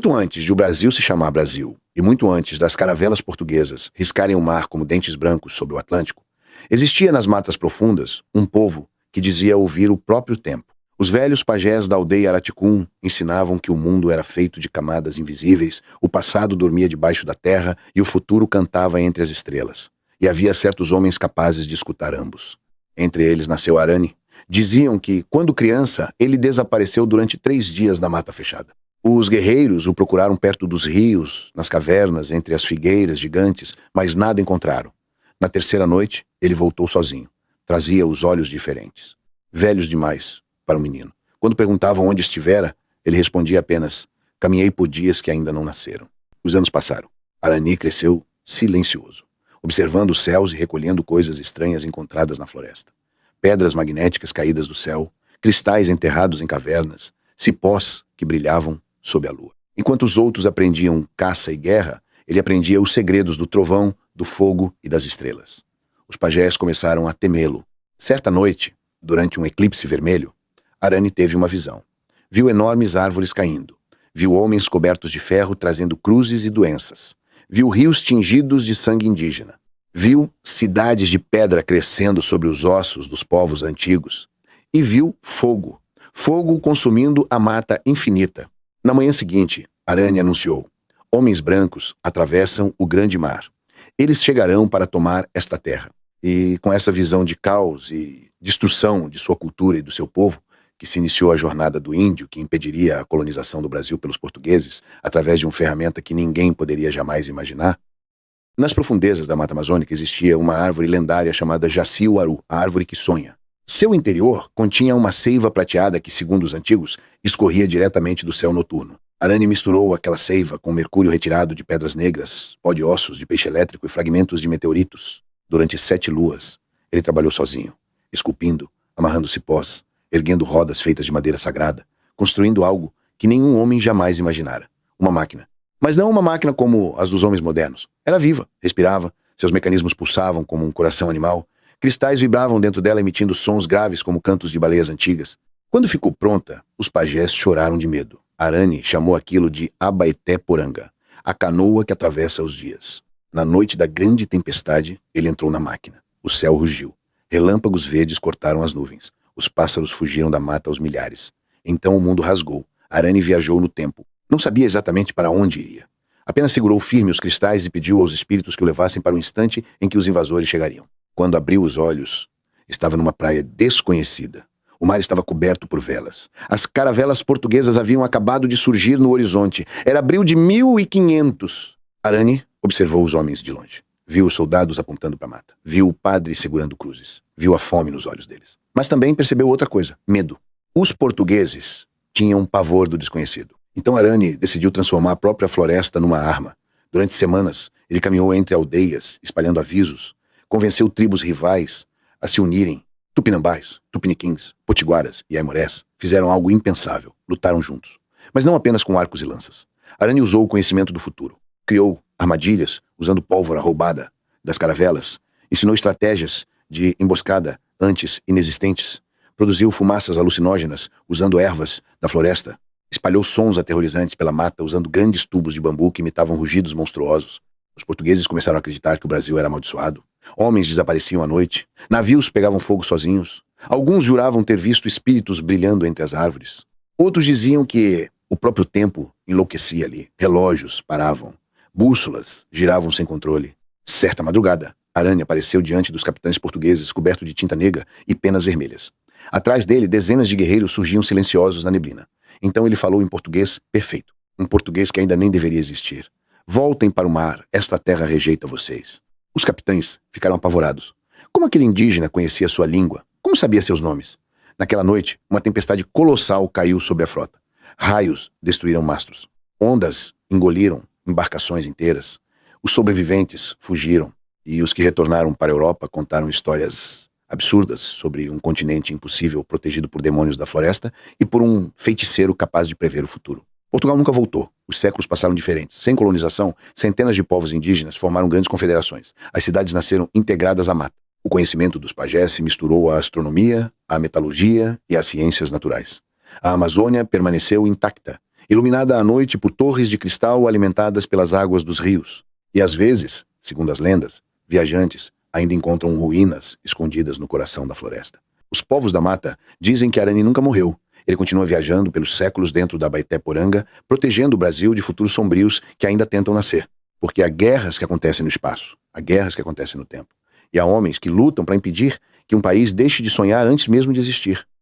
Muito antes de o Brasil se chamar Brasil, e muito antes das caravelas portuguesas riscarem o mar como dentes brancos sobre o Atlântico, existia nas matas profundas um povo que dizia ouvir o próprio tempo. Os velhos pajés da aldeia Araticum ensinavam que o mundo era feito de camadas invisíveis, o passado dormia debaixo da terra e o futuro cantava entre as estrelas. E havia certos homens capazes de escutar ambos. Entre eles nasceu Arani. Diziam que, quando criança, ele desapareceu durante 3 dias na mata fechada. Os guerreiros o procuraram perto dos rios, nas cavernas, entre as figueiras gigantes, mas nada encontraram. Na terceira noite, ele voltou sozinho. Trazia os olhos diferentes. Velhos demais para o menino. Quando perguntavam onde estivera, ele respondia apenas: caminhei por dias que ainda não nasceram. Os anos passaram. Arani cresceu silencioso, observando os céus e recolhendo coisas estranhas encontradas na floresta. Pedras magnéticas caídas do céu, cristais enterrados em cavernas, cipós que brilhavam sob a lua. Enquanto os outros aprendiam caça e guerra, ele aprendia os segredos do trovão, do fogo e das estrelas. Os pajés começaram a temê-lo. Certa noite, durante um eclipse vermelho, Arani teve uma visão. Viu enormes árvores caindo. Viu homens cobertos de ferro trazendo cruzes e doenças. Viu rios tingidos de sangue indígena. Viu cidades de pedra crescendo sobre os ossos dos povos antigos. E viu fogo. Fogo consumindo a mata infinita. Na manhã seguinte, Arani anunciou: homens brancos atravessam o grande mar. Eles chegarão para tomar esta terra. E com essa visão de caos e destruição de sua cultura e do seu povo, que se iniciou a jornada do índio, que impediria a colonização do Brasil pelos portugueses, através de uma ferramenta que ninguém poderia jamais imaginar. Nas profundezas da Mata Amazônica existia uma árvore lendária chamada Jaci-Uaru, a árvore que sonha. Seu interior continha uma seiva prateada que, segundo os antigos, escorria diretamente do céu noturno. Arani misturou aquela seiva com mercúrio retirado de pedras negras, pó de ossos de peixe elétrico e fragmentos de meteoritos. Durante 7 luas, ele trabalhou sozinho, esculpindo, amarrando cipós, erguendo rodas feitas de madeira sagrada, construindo algo que nenhum homem jamais imaginara. Uma máquina. Mas não uma máquina como as dos homens modernos. Era viva, respirava, seus mecanismos pulsavam como um coração animal, cristais vibravam dentro dela emitindo sons graves como cantos de baleias antigas. Quando ficou pronta, os pajés choraram de medo. Arani chamou aquilo de Abaeté-Poranga, a canoa que atravessa os dias. Na noite da grande tempestade, ele entrou na máquina. O céu rugiu. Relâmpagos verdes cortaram as nuvens. Os pássaros fugiram da mata aos milhares. Então o mundo rasgou. Arani viajou no tempo. Não sabia exatamente para onde iria. Apenas segurou firme os cristais e pediu aos espíritos que o levassem para o instante em que os invasores chegariam. Quando abriu os olhos, estava numa praia desconhecida. O mar estava coberto por velas. As caravelas portuguesas haviam acabado de surgir no horizonte. Era abril de 1500. Arani observou os homens de longe. Viu os soldados apontando para a mata. Viu o padre segurando cruzes. Viu a fome nos olhos deles. Mas também percebeu outra coisa: medo. Os portugueses tinham pavor do desconhecido. Então Arani decidiu transformar a própria floresta numa arma. Durante semanas, ele caminhou entre aldeias, espalhando avisos. Convenceu tribos rivais a se unirem. Tupinambás, tupiniquins, potiguaras e aimorés fizeram algo impensável. Lutaram juntos. Mas não apenas com arcos e lanças. Arani usou o conhecimento do futuro. Criou armadilhas usando pólvora roubada das caravelas. Ensinou estratégias de emboscada antes inexistentes. Produziu fumaças alucinógenas usando ervas da floresta. Espalhou sons aterrorizantes pela mata usando grandes tubos de bambu que imitavam rugidos monstruosos. Os portugueses começaram a acreditar que o Brasil era amaldiçoado. Homens desapareciam à noite. Navios pegavam fogo sozinhos. Alguns juravam ter visto espíritos brilhando entre as árvores. Outros diziam que o próprio tempo enlouquecia ali. Relógios paravam. Bússolas giravam sem controle. Certa madrugada, Arani apareceu diante dos capitães portugueses coberto de tinta negra e penas vermelhas. Atrás dele, dezenas de guerreiros surgiam silenciosos na neblina. Então ele falou em português perfeito. Um português que ainda nem deveria existir. Voltem para o mar, esta terra rejeita vocês. Os capitães ficaram apavorados. Como aquele indígena conhecia sua língua? Como sabia seus nomes? Naquela noite, uma tempestade colossal caiu sobre a frota. Raios destruíram mastros. Ondas engoliram embarcações inteiras. Os sobreviventes fugiram. E os que retornaram para a Europa contaram histórias absurdas sobre um continente impossível protegido por demônios da floresta e por um feiticeiro capaz de prever o futuro. Portugal nunca voltou. Os séculos passaram diferentes. Sem colonização, centenas de povos indígenas formaram grandes confederações. As cidades nasceram integradas à mata. O conhecimento dos pajés se misturou à astronomia, à metalurgia e às ciências naturais. A Amazônia permaneceu intacta iluminada à noite por torres de cristal alimentadas pelas águas dos rios. E às vezes, segundo as lendas, viajantes ainda encontram ruínas escondidas no coração da floresta. Os povos da mata dizem que Arani nunca morreu. Ele continua viajando pelos séculos dentro da Baité-Poranga, protegendo o Brasil de futuros sombrios que ainda tentam nascer. Porque há guerras que acontecem no espaço, há guerras que acontecem no tempo. E há homens que lutam para impedir que um país deixe de sonhar antes mesmo de existir.